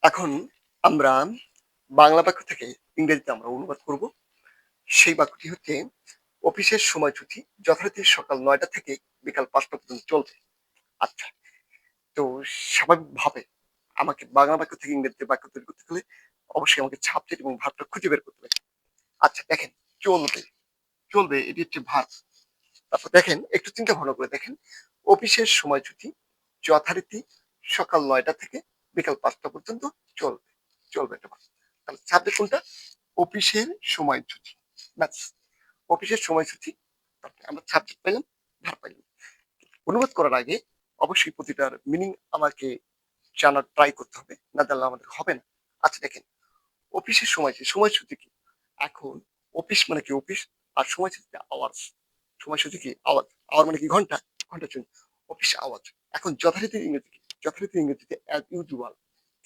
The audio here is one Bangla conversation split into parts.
এখন আমরা বাংলা বাক্য থেকে ইংরেজিতে আমরা অনুবাদ করব। সেই বাক্যটি হচ্ছে, অফিসের সময়সূচি যথারীতি সকাল ৯টা থেকে বিকাল ৫টা পর্যন্ত চলবে। আচ্ছা, তো স্বাভাবিকভাবে আমাকে বাংলা বাক্য থেকে ইংরেজিতে বাক্য তৈরি করতে হলে অবশ্যই আমাকে সাবজেক্ট এবং ভার্বটা খুঁজে বের করতে হবে। আচ্ছা দেখেন, চলবে, চলবে এটি হচ্ছে ভার্ব। তারপর দেখেন, একটু চিন্তা ভাবনা করে দেখেন, অফিসের সময়সূচি যথারীতি সকাল ৯টা থেকে বিকাল ৫টা পর্যন্ত চলবে। চলবে একটা ভার্ব। তাহলে সাবজেক্ট কোনটা? অফিসের সময়সূচি। ব্যাস, অফিসের সময়সূচি। তারপরে আমরা সাবজেক্ট পাইলাম, ভার্ব পাইলাম। অনুবাদ করার আগে অবশ্যই প্রতিটার মিনিং আমাকে জানার ট্রাই করতে হবে, না জানলে আমাদের হবে না। আচ্ছা দেখেন, অফিসের সময়সূচি, সময়সূচি কি? এখন অফিস মানে কি অফিস, আর সময়সূচি আওয়ার্স। সময়সূচি কি আওয়ার, আওয়ার মানে কি ঘন্টা, ঘন্টা চুন। Office hour. এখন যথারীতি ইংরেজি কি? যথারীতি ইংরেজিতে অ্যাজ ইউজুয়াল।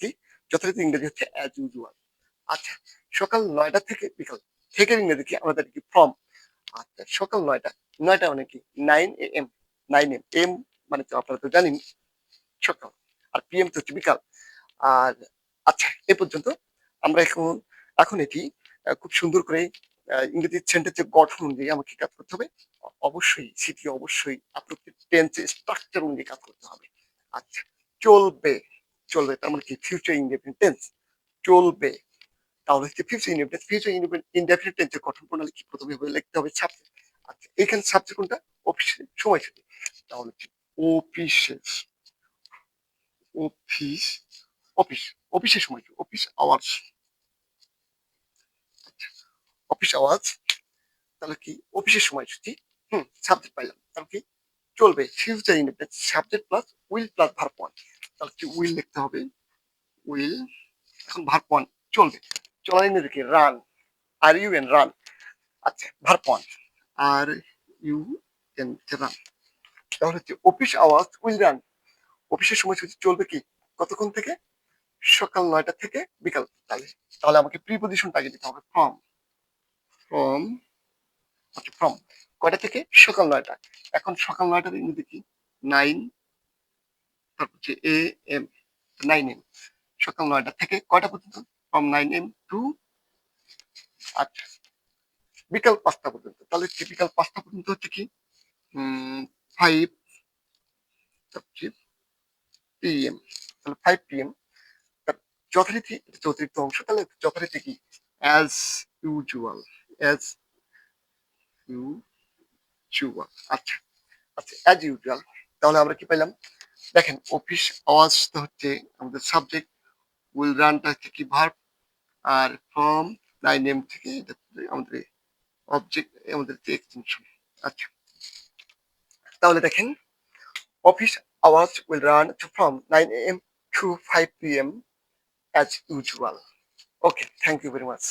কি? যথারীতি ইংরেজি হচ্ছে অ্যাজ ইউজুয়াল। আচ্ছা, সকাল ৯টা থেকে বিকাল, থেকে ইংরেজি কি? আমাদের কি ফ্রম। আচ্ছা, সকাল ৯টা, ৯টা মানে কি? 9 AM, 9 AM, এম মানে তো আপনারা তো জানেন সকাল, আর PM তো হচ্ছে বিকাল। আর আচ্ছা, এ পর্যন্ত আমরা এখন এখন এটি খুব সুন্দর করে ইংরেজি সেন্টেন্সের গঠন অনুযায়ী আমাকে কাজ করতে হবে। অবশ্যই সেটি অবশ্যই আপনাকে টেন্স স্ট্রাকচার অনুযায়ী কাজ করতে হবে। আচ্ছা, চলবে, চলবে তার মানে কি? Future indefinite tense. চলবে, তাহলে হচ্ছে ফিউচার ইনডেফিনিট টেন্সের গঠন প্রণালী কি? প্রথমে লিখতে হবে সাবজেক্ট। আচ্ছা, এখানে সাবজেক্ট কোনটা? অফিসের সময়সূচি। তাহলে হচ্ছে অফিসের, অফিস, অফিস, অফিসের সময়, অফিস আওয়ার্স, অফিস আওয়ার্স। তাহলে কি? অফিসের সময়সূচি। সাবজেক্ট পাইলাম, তাহলে কি? চলবে, future indefinite, subject plus will plus verb one. তাহলে কি? উইল লিখতে হবে, উইল। এখন ভার্ব ওয়ান, চলবে, চলার ইংরেজি কি? Run, R U N, run. আচ্ছা, verb one, R U N, run. তাহলে হচ্ছে অফিস আওয়ার্স উইল রান। অফিসের সময়সূচি চলবে কি? কতক্ষণ থেকে? সকাল ৯টা থেকে বিকাল। তাহলে তাহলে আমাকে প্রিপজিশনটা আগে দিতে হবে, ফ্রম। ফ্রম, আচ্ছা ফ্রম কয়টা থেকে? সকাল ৯টা। এখন সকাল ৯টার ইংরেজি কি? 9, তারপর হচ্ছে AM, 9 AM। সকাল ৯টা থেকে কয়টা পর্যন্ত? ফ্রম 9 AM টু, আচ্ছা, বিকাল ৫টা পর্যন্ত। তাহলে হচ্ছে বিকাল ৫টা পর্যন্ত হচ্ছে কি? 5, তারপর হচ্ছে PM। তাহলে 5 PM। যথারীতি, এটা হচ্ছে অতিরিক্ত অংশ। তাহলে যথারীতি কি? As usual, as usual. আচ্ছা, আচ্ছা, অ্যাজ ইউজুয়াল। তাহলে আমরা কি পাইলাম? দেখেন, অফিস আওয়ার্সটা হচ্ছে আমাদের সাবজেক্ট, উইল রানটা হচ্ছে কি? ভার্ব, আর ফ্রম 9 AM থেকে এটা হচ্ছে আমাদের অবজেক্ট, আমাদের যে এক্সটেনশন। আচ্ছা, তাহলে দেখেন, office hours will run from 9 AM to 5 PM as usual. Okay, thank you very much.